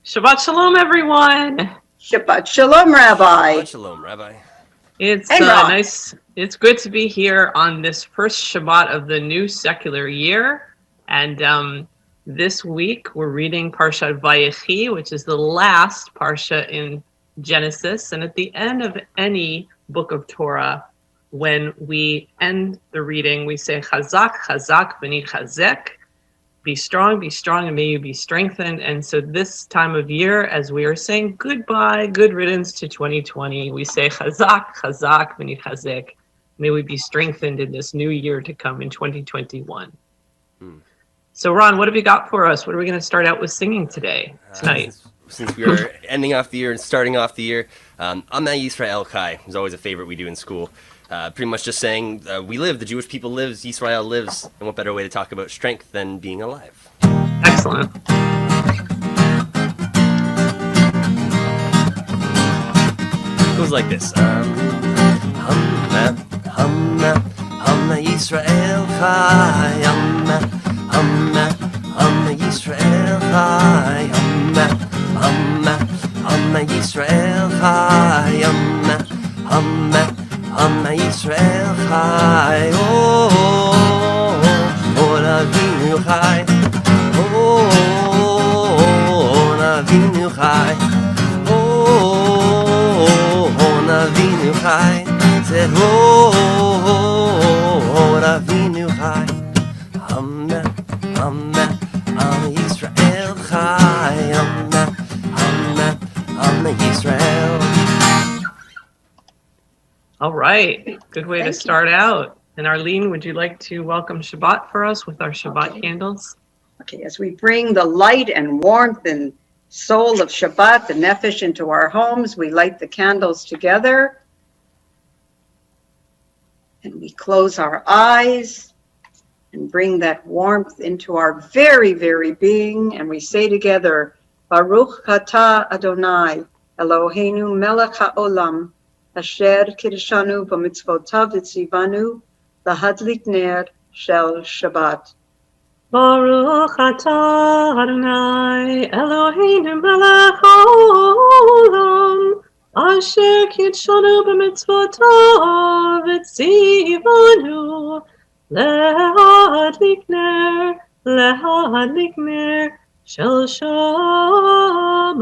Shabbat Shalom, everyone. Shabbat Shalom, Rabbi. Shabbat Shalom, Rabbi. It's Hey, Ron. nice. It's good to be here on this first Shabbat of the new secular year. And this week we're reading Parshat Vayechi, which is the last Parsha in Genesis. And at the end of any book of Torah, when we end the reading, we say Chazak, Chazak, V'ni Chazek. Be strong, and may you be strengthened. And so this time of year, as we are saying goodbye, good riddance to 2020, we say Chazak, Chazak, V'ni Chazek. May we be strengthened in this new year to come in 2021. So Ron, what have you got for us? What are we going to start out with singing tonight? Since we are ending off the year and starting off the year, Am Yisrael Chai is always a favorite we do in school. Pretty much just saying we live, the Jewish people lives, Yisrael lives, and what better way to talk about strength than being alive? Excellent. It goes like this. Am Yisrael Chai, Am Yisrael Chai, Am Yisrael Chai, Am Yisrael Chai, Avinu Chai, Avinu Chai, Avinu Chai, said Avinu Chai, Am Yisrael Chai, Am Yisrael. All right. Good way to start out. And Arlene, would you like to welcome Shabbat for us with our Shabbat candles? Okay, as we bring the light and warmth and soul of Shabbat, the Nefesh, into our homes, we light the candles together. And we close our eyes and bring that warmth into our very, very being. And we say together, Baruch Atah Adonai, Eloheinu melech haolam, Asher Kiddushanu b'mitzvotav v'tzivanu lahadlik ner shel Shabbat. Baruch atah Adonai Eloheinu melech haolam asher kidshanu b'mitzvotav v'tzivanu lehadlik ner shel Shabbat.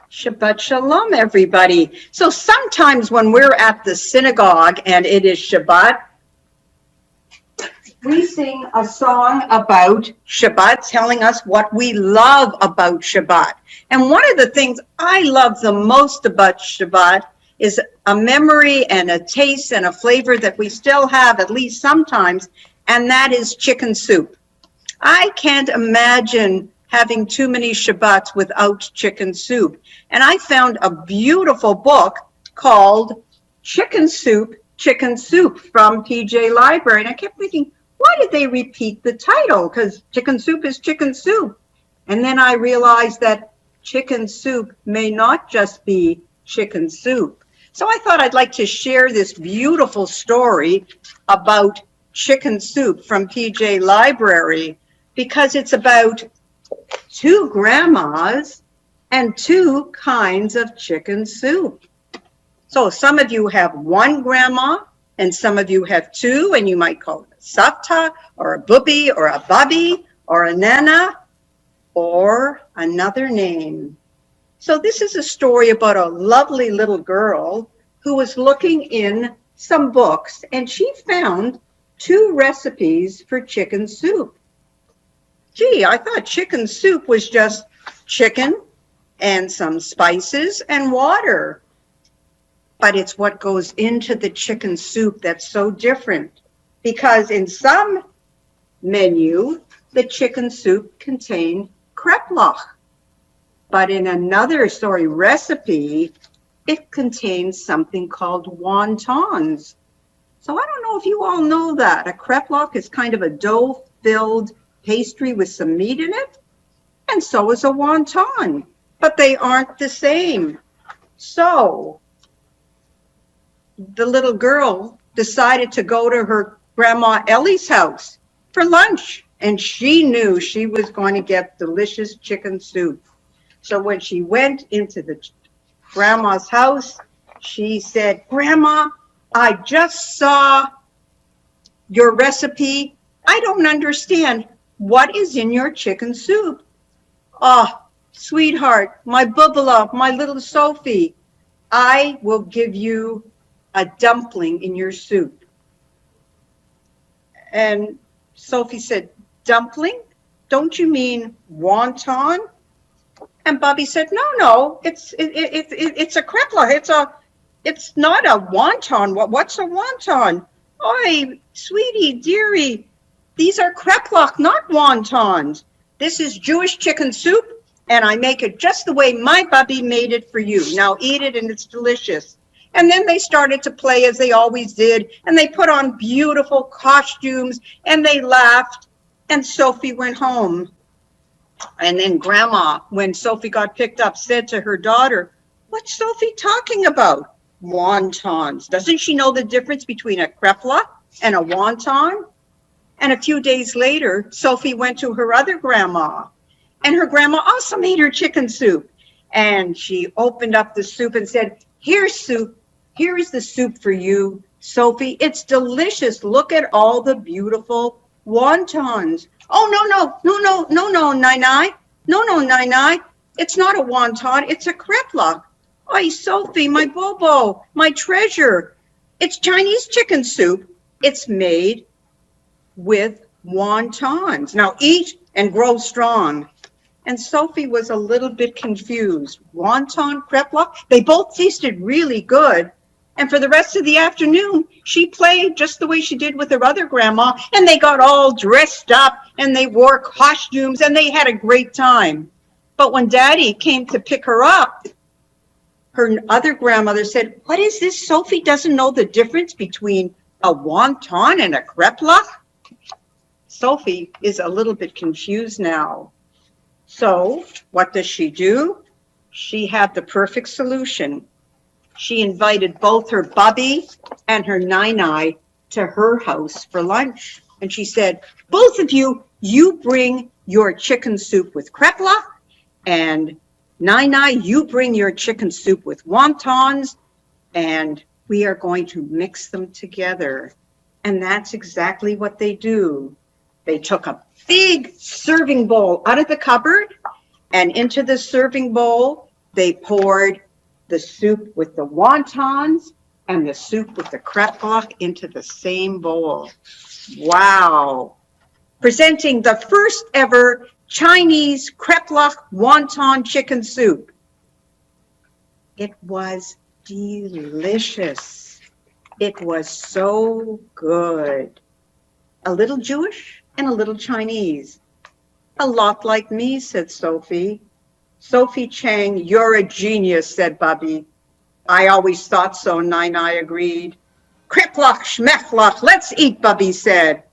Shabbat Shalom, everybody. So sometimes when we're at the synagogue and it is Shabbat, we sing a song about Shabbat, telling us what we love about Shabbat. And one of the things I love the most about Shabbat is a memory and a taste and a flavor that we still have, at least sometimes, and that is chicken soup. I can't imagine having too many Shabbats without chicken soup. And I found a beautiful book called Chicken Soup from PJ Library. And I kept thinking, why did they repeat the title? Because chicken soup is chicken soup. And then I realized that chicken soup may not just be chicken soup. So I thought I'd like to share this beautiful story about chicken soup from PJ Library, because it's about two grandmas and two kinds of chicken soup. So some of you have one grandma and some of you have two, and you might call it a savta or a bubby or a bubby or a nana or another name. So this is a story about a lovely little girl who was looking in some books, and she found two recipes for chicken soup. Gee, I thought chicken soup was just chicken and some spices and water. But it's what goes into the chicken soup that's so different. Because in some menu, the chicken soup contained kreplach. But in another recipe, it contains something called wontons. So I don't know if you all know that. A kreplach is kind of a dough-filled pastry with some meat in it, and so is a wonton, but they aren't the same. So the little girl decided to go to her grandma Ellie's house for lunch. And she knew she was going to get delicious chicken soup. So when she went into the grandma's house, she said, Grandma, I just saw your recipe. I don't understand. What is in your chicken soup? Oh, sweetheart, my bubbala, my little Sophie, I will give you a dumpling in your soup. And Sophie said, dumpling? Don't you mean wonton? And Bobby said, no, it's a krepla. It's not a wonton. What's a wonton? Oi, sweetie, dearie, these are kreplach, not wontons. This is Jewish chicken soup, and I make it just the way my Bubby made it for you. Now eat it, and it's delicious. And then they started to play as they always did, and they put on beautiful costumes, and they laughed, and Sophie went home. And then Grandma, when Sophie got picked up, said to her daughter, what's Sophie talking about? Wontons. Doesn't she know the difference between a krepla and a wonton? And a few days later, Sophie went to her other grandma, and her grandma also made her chicken soup. And she opened up the soup and said, here's soup. Here is the soup for you, Sophie. It's delicious. Look at all the beautiful wontons. Oh, no, Nai. No, Nai. It's not a wonton. It's a krepla. Oi, Sophie, my bobo, my treasure. It's Chinese chicken soup. It's made with wontons. Now eat and grow strong. And Sophie was a little bit confused. Wonton, krepla, they both tasted really good. And for the rest of the afternoon, she played just the way she did with her other grandma, and they got all dressed up, and they wore costumes, and they had a great time. But when Daddy came to pick her up, her other grandmother said, what is this? Sophie doesn't know the difference between a wonton and a krepla? Sophie is a little bit confused now. So what does she do? She had the perfect solution. She invited both her Bubby and her Nai to her house for lunch. And she said, both of you, you bring your chicken soup with krepla, and Nai, you bring your chicken soup with wontons, and we are going to mix them together. And that's exactly what they do. They took a big serving bowl out of the cupboard, and into the serving bowl, they poured the soup with the wontons and the soup with the krepla into the same bowl. Wow. Presenting the first ever Chinese krepla wonton chicken soup. It was delicious. It was so good. A little Jewish and a little Chinese. A lot like me, said Sophie. Sophie Chang, you're a genius, said Bubby. I always thought so, Nai agreed. Kreplach, schmechlach, let's eat, Bubby said.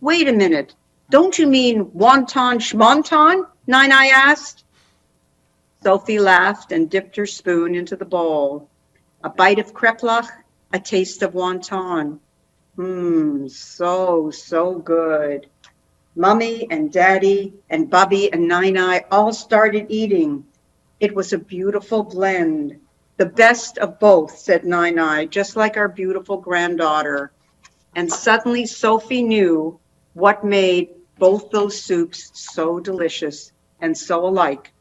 Wait a minute, don't you mean wonton schmonton? Nai asked. Sophie laughed and dipped her spoon into the bowl. A bite of kreplach, a taste of wonton. So good. Mummy and Daddy and Bubby and Nai all started eating. It was a beautiful blend. The best of both, said Nai, just like our beautiful granddaughter. And suddenly Sophie knew what made both those soups so delicious and so alike.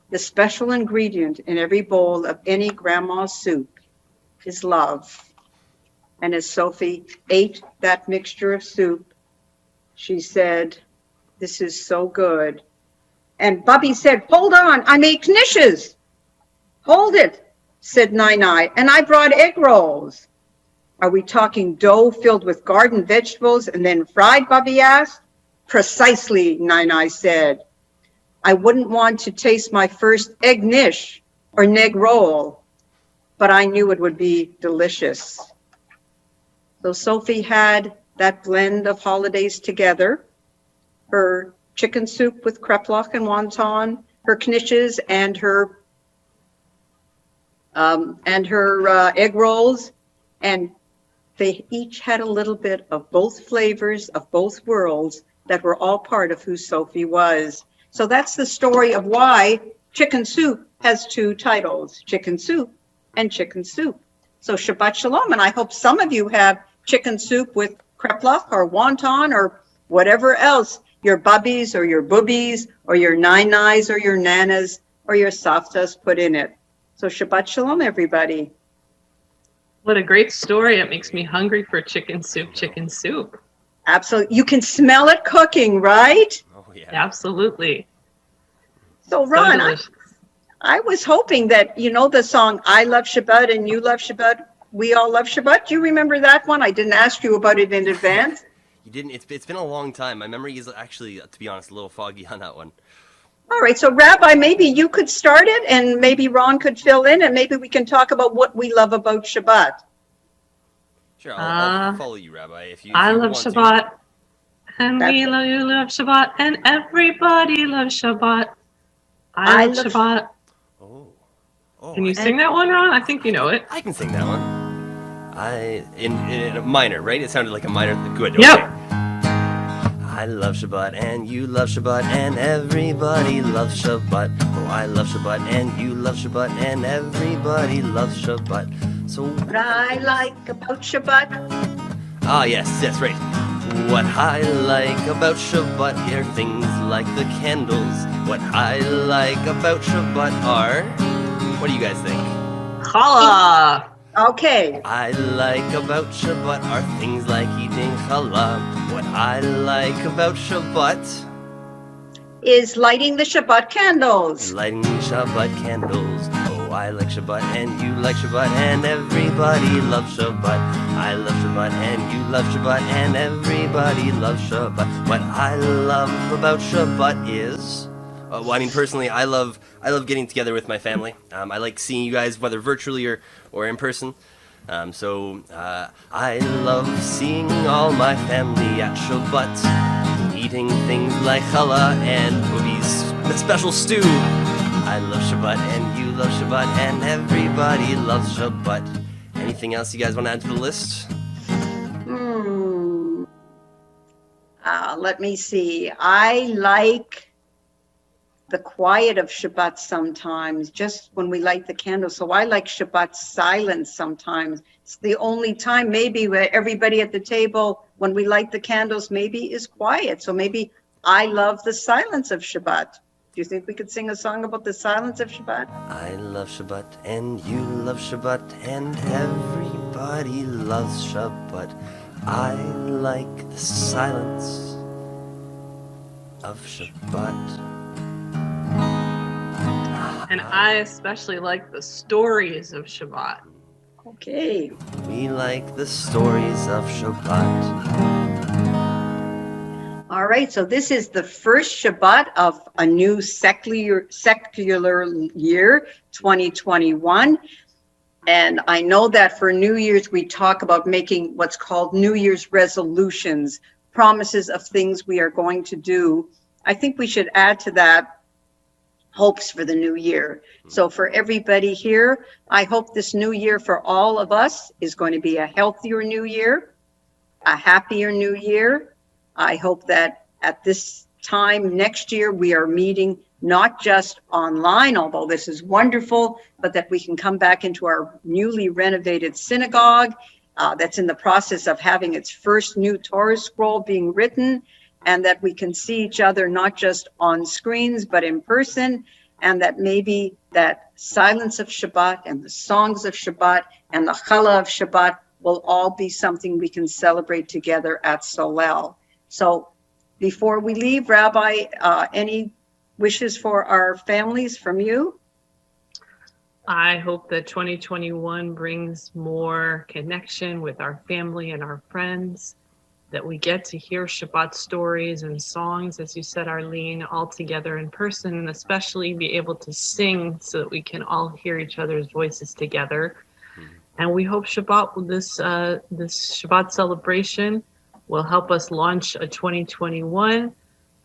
The special ingredient in every bowl of any grandma's soup is love. And as Sophie ate that mixture of soup, she said, this is so good. And Bubby said, hold on, I made knishes. Hold it, said Nai, and I brought egg rolls. Are we talking dough filled with garden vegetables and then fried, Bubby asked. Precisely, Nai said. I wouldn't want to taste my first egg nish or neg roll, but I knew it would be delicious. So Sophie had that blend of holidays together, her chicken soup with kreplach and wonton, her knishes and her egg rolls, and they each had a little bit of both flavors of both worlds that were all part of who Sophie was. So that's the story of why Chicken Soup has two titles, Chicken Soup and Chicken Soup. So Shabbat Shalom, and I hope some of you have chicken soup with kreplach or wonton or whatever else, your bubbies or your boobies or your nine-nines or your nanas or your saftas put in it. So Shabbat Shalom, everybody. What a great story. It makes me hungry for chicken soup, chicken soup. Absolutely. You can smell it cooking, right? Oh yeah. Absolutely. So So Ron, delicious. I was hoping that, you know, the song, I Love Shabbat and You Love Shabbat, We All Love Shabbat. Do you remember that one? I didn't ask you about it in advance. You didn't. It's been a long time. My memory is actually, to be honest, a little foggy on that one. All right. So Rabbi, maybe you could start it and maybe Ron could fill in and maybe we can talk about what we love about Shabbat. Sure, I'll follow you, Rabbi. If you I you love want to. Shabbat. And That's we it. love you, love Shabbat. And everybody loves Shabbat. I love Shabbat. Oh. Oh. Can you sing that one, Ron? I think you know it. I can sing that one. In a minor, right? It sounded like a minor. Good. Yep. Okay. I love Shabbat and you love Shabbat and everybody loves Shabbat. Oh, I love Shabbat and you love Shabbat and everybody loves Shabbat. So What I like about Shabbat. ah, yes, right. What I like about Shabbat are things like the candles. What I like about Shabbat are... What do you guys think? Challah. Okay. I like about Shabbat are things like eating challah. What I like about Shabbat... Is lighting the Shabbat candles. Lighting Shabbat candles. Oh, I like Shabbat and you like Shabbat and everybody loves Shabbat. I love Shabbat and you love Shabbat and everybody loves Shabbat. What I love about Shabbat is... well, I mean, personally, I love getting together with my family. I like seeing you guys, whether virtually or in person. I love seeing all my family at Shabbat, eating things like challah and boobies, the special stew. I love Shabbat and you love Shabbat and everybody loves Shabbat. Anything else you guys want to add to the list? Let me see. I like the quiet of Shabbat sometimes, just when we light the candles. So I like Shabbat silence sometimes. It's the only time maybe where everybody at the table, when we light the candles, maybe is quiet. So maybe I love the silence of Shabbat. Do you think we could sing a song about the silence of Shabbat? I love Shabbat and you love Shabbat and everybody loves Shabbat. I like the silence of Shabbat. And I especially like the stories of Shabbat. Okay. We like the stories of Shabbat. All right, so this is the first Shabbat of a new secular year, 2021. And I know that for New Year's, we talk about making what's called New Year's resolutions, promises of things we are going to do. I think we should add to that hopes for the new year. So for everybody here, I hope this new year for all of us is going to be a healthier new year, a happier new year. I hope that at this time next year, we are meeting not just online, although this is wonderful, but that we can come back into our newly renovated synagogue that's in the process of having its first new Torah scroll being written, and that we can see each other not just on screens, but in person, and that maybe that silence of Shabbat and the songs of Shabbat and the challah of Shabbat will all be something we can celebrate together at Solel. So before we leave, Rabbi, any wishes for our families from you? I hope that 2021 brings more connection with our family and our friends, that we get to hear Shabbat stories and songs, as you said, Arlene, all together in person, and especially be able to sing so that we can all hear each other's voices together. And we hope Shabbat, this Shabbat celebration, will help us launch a 2021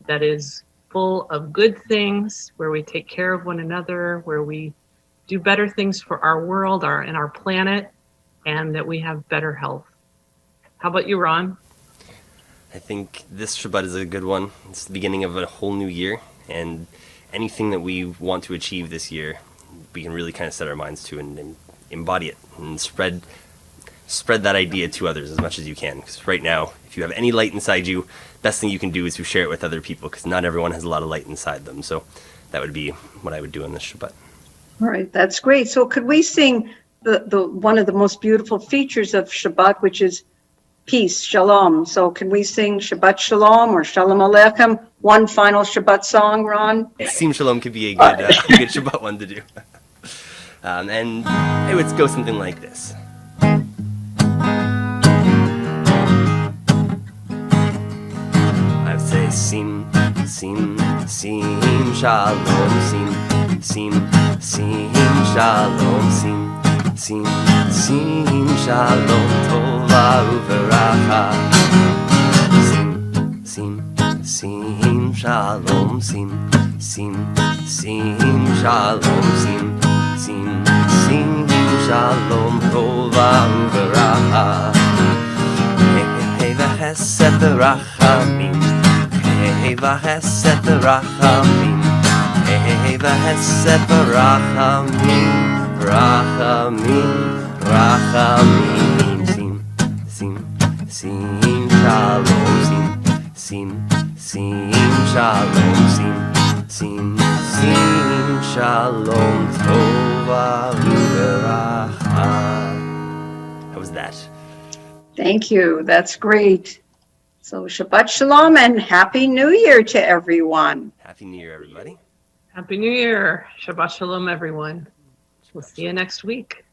that is full of good things, where we take care of one another, where we do better things for our world, and our planet, and that we have better health. How about you, Ron? I think this Shabbat is a good one. It's the beginning of a whole new year, and anything that we want to achieve this year, we can really kind of set our minds to and embody it and spread that idea to others as much as you can. Because right now, if you have any light inside you, best thing you can do is to share it with other people, because not everyone has a lot of light inside them. So that would be what I would do on this Shabbat. All right, that's great. So could we sing the one of the most beautiful features of Shabbat, which is peace, shalom. So can we sing Shabbat Shalom or Shalom Aleichem? One final Shabbat song, Ron? Sim Shalom could be a good Shabbat one to do. And it would go something like this. I would say Sim Shalom, Sim Shalom, Sim Shalom, Tova Uveracha. Sim Shalom, Sim Shalom, Sim Shalom, Tova Uveracha. Hey v'chesed v'rachamim, hey v'chesed v'rachamim, hey v'chesed v'rachamim, rachamim, sim shalom, sim shalom, sim shalom, tova v'veracha. How was that? Thank you. That's great. So Shabbat Shalom and Happy New Year to everyone. Happy New Year, everybody. Happy New Year. Shabbat Shalom, everyone. We'll see you next week.